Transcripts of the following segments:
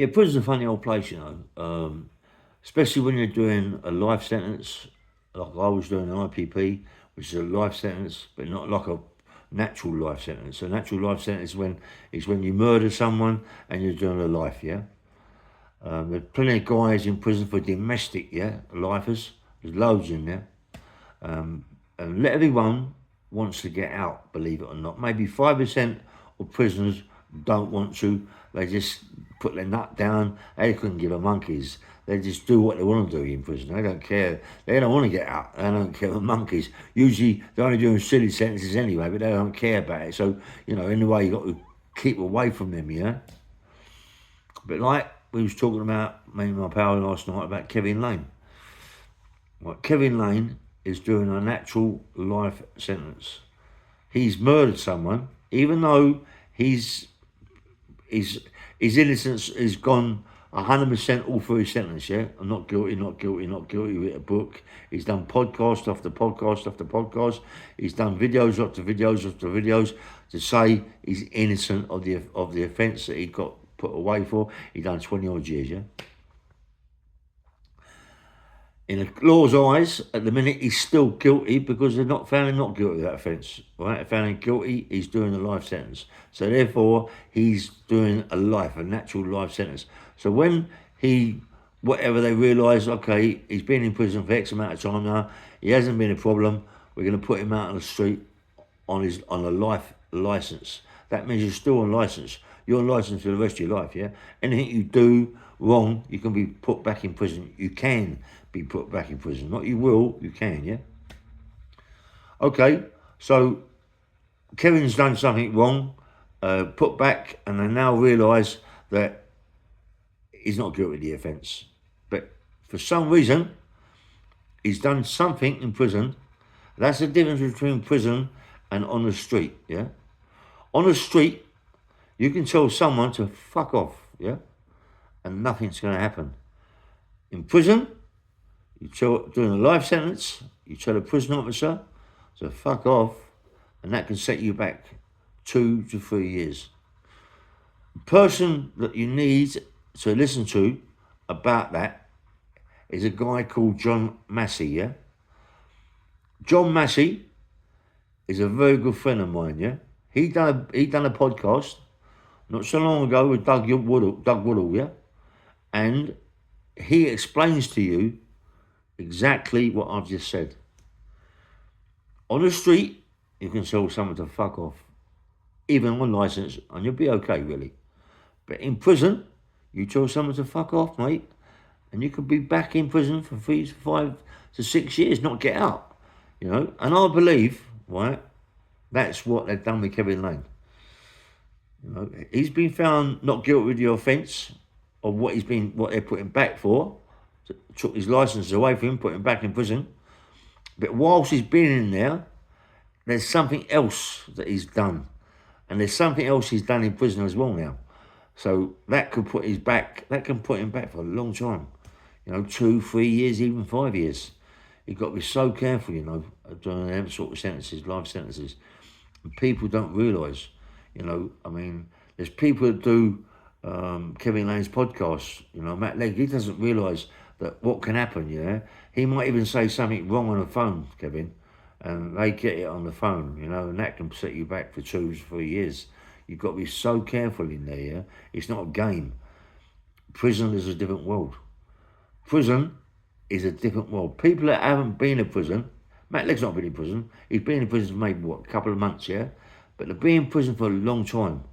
Yeah, prison's a funny old place, especially when you're doing a life sentence, like I was doing an IPP, which is a life sentence, but not like a natural life sentence. A natural life sentence is when you murder someone and you're doing a life, yeah. There's plenty of guys in prison for domestic, yeah, lifers. There's loads in there. And let everyone wants to get out, believe it or not. Maybe 5% of prisoners don't want to. They just put their nut down. They couldn't give a monkeys. They just do what they want to do in prison. They don't care. They don't want to get out. They don't care about monkeys. Usually they're only doing silly sentences anyway, but they don't care about it. So, in a way you got to keep away from them, yeah? But like we was talking about, me and my pal last night, about Kevin Lane. Right, Kevin Lane is doing a natural life sentence. He's murdered someone, even though his his innocence is gone 100% all through his sentence. Yeah, I'm not guilty, not guilty, not guilty. He wrote a book. He's done podcast after podcast after podcast. He's done videos after videos after videos to say he's innocent of the offence that he got put away for. He done 20 odd years. Yeah. In the law's eyes, at the minute, he's still guilty because they've not found him not guilty of that offence. Right? They found him guilty, he's doing a life sentence. So therefore, he's doing a natural life sentence. So when whatever they realise, okay, he's been in prison for X amount of time now, he hasn't been a problem, we're going to put him out on the street on a life licence. That means you're still on licence. You're on licence for the rest of your life, yeah? Anything you do wrong, you can be put back in prison. You can be put back in prison. Not you will, you can, yeah? Okay, so Kevin's done something wrong, put back, and they now realise that he's not guilty of the offence. But for some reason, he's done something in prison. That's the difference between prison and on the street, yeah? On the street, you can tell someone to fuck off, yeah? And nothing's going to happen. In prison, doing a life sentence, you tell a prison officer to fuck off, and that can set you back 2 to 3 years. The person that you need to listen to about that is a guy called John Massey, yeah? John Massey is a very good friend of mine, yeah? He done a podcast not so long ago with Doug Woodall, yeah? And he explains to you exactly what I've just said. On the street, you can tell someone to fuck off, even on licence, and you'll be okay, really. But in prison, you tell someone to fuck off, mate, and you could be back in prison for 3 to 5 to 6 years, not get out, And I believe, right, that's what they've done with Kevin Lane. He's been found not guilty of the offence of what they're putting back for. Took his licence away from him, put him back in prison. But whilst he's been in there, there's something else that he's done. And there's something else he's done in prison as well now. So that can put him back for a long time. 2, 3 years, even 5 years. You've got to be so careful, doing them sort of sentences, life sentences. And people don't realise, there's people that do Kevin Lane's podcast, Matt Legg, he doesn't realise that what can happen, He might even say something wrong on the phone, Kevin, and they get it on the phone, and that can set you back for 2 to 3 years. You've got to be so careful in there, yeah? It's not a game. Prison is a different world. Prison is a different world. People that haven't been in prison, Matt Legg's not been in prison, he's been in prison for maybe, a couple of months, yeah? But to be in prison for a long time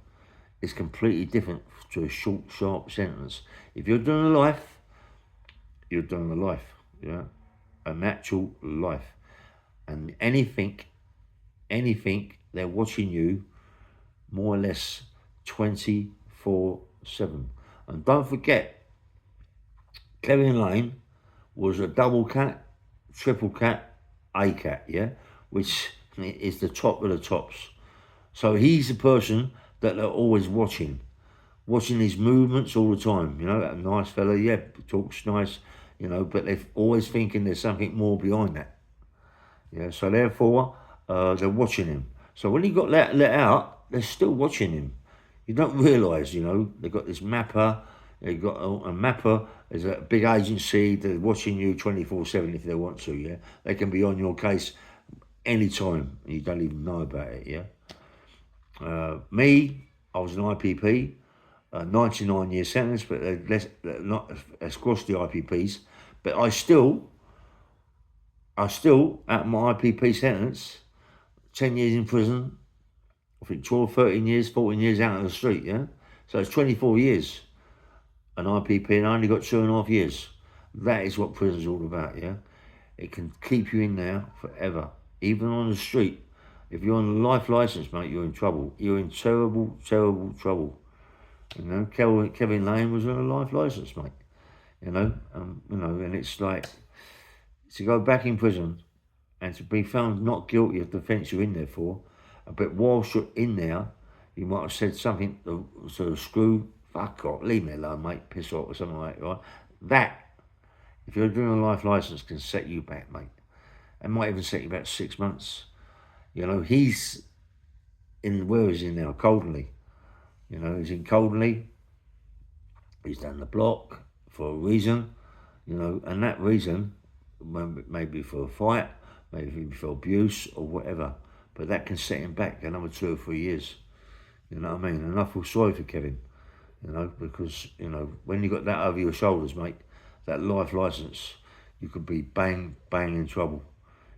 is completely different to a short, sharp sentence. If you're doing a life, you're doing a life, yeah? A natural life. And anything, they're watching you more or less 24/7. And don't forget, Kevin Lane was a double cat, triple cat, A cat, yeah? Which is the top of the tops. So he's the person that they're always watching his movements all the time, a nice fella, yeah, talks nice, but they're always thinking there's something more behind that. Yeah, so therefore, they're watching him. So when he got let out, they're still watching him. You don't realise, they've got this MAPPA, You've got a MAPPA is a big agency. They're watching you 24/7 if they want to. Yeah, they can be on your case anytime, and you don't even know about it. Yeah. Me, I was an IPP, 99-year sentence, but not across the IPPs. But I still, at my IPP sentence, 10 years in prison, I think 12, 13 years, 14 years out on the street, yeah? So it's 24 years an IPP, and I only got 2.5 years. That is what prison's all about, yeah? It can keep you in there forever, even on the street. If you're on a life license, mate, you're in trouble. You're in terrible, terrible trouble. You know, Kevin Lane was on a life license, mate. You know, and it's like to go back in prison and to be found not guilty of the offence you're in there for, but whilst you're in there, you might have said something to sort of screw, fuck off, leave me alone, mate, piss off, or something like that, right? That, if you're doing a life licence, can set you back, mate. It might even set you back 6 months. You know, he's where is he now? Coldenley. You know, he's in Coldenley. He's down the block for a reason, you know, and that reason maybe for a fight, maybe for abuse or whatever, but that can set him back another 2 or 3 years. You know what I mean? And I feel sorry for Kevin, you know, because, you know, when you got that over your shoulders, mate, that life licence, you could be bang in trouble.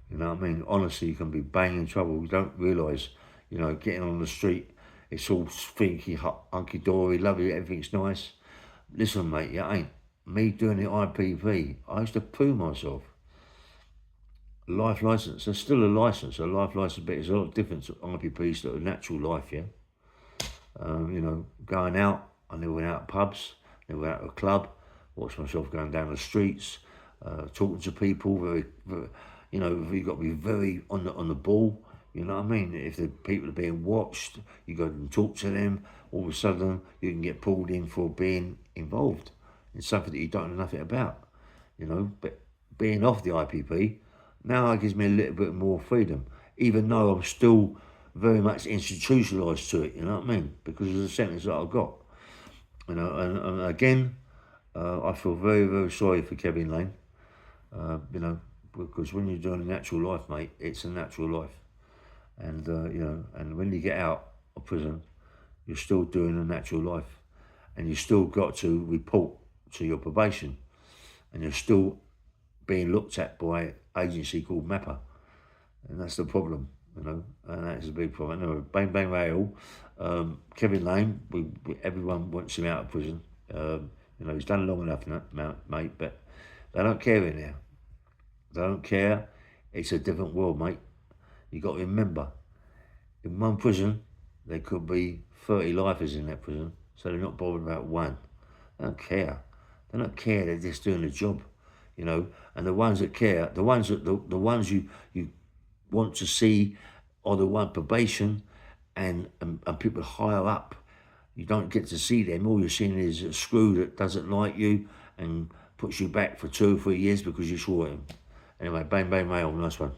You know what I mean? Honestly, you can be bang in trouble. You don't realise, you know, getting on the street, it's all stinky, hunky-dory, lovely, everything's nice. Listen, mate, it ain't. Me doing the IPP, I used to poo myself. Life licence, there's still a licence, a life licence, but it's a lot different to IPPs to a natural life, yeah? You know, going out, I never went out to pubs, never went out to a club, watched myself going down the streets, talking to people, very, you know, you've got to be very on the ball, you know what I mean? If the people are being watched, you go and talk to them, all of a sudden you can get pulled in for being involved in something that you don't know nothing about, you know. But being off the IPP, now it gives me a little bit more freedom, even though I'm still very much institutionalised to it, you know what I mean? Because of the sentence that I got, you know. And again, I feel very, very sorry for Kevin Lane, you know, because when you're doing a natural life, mate, it's a natural life. And, you know, and when you get out of prison, you're still doing a natural life. And you still got to report to your probation. And you're still being looked at by an agency called MAPPA. And that's the problem, you know, and that's a big problem. Anyway, bang, rail. Kevin Lane, everyone wants him out of prison. You know, he's done long enough now, mate, but they don't care in there. They don't care. It's a different world, mate. You got to remember, in one prison, there could be 30 lifers in that prison, so they're not bothered about one. They don't care. They don't care. They're just doing the job, you know. And the ones that care, the ones you want to see are the one probation and people higher up. You don't get to see them. All you're seeing is a screw that doesn't like you and puts you back for 2 or 3 years because you swore him. Anyway, bang, mail, nice one.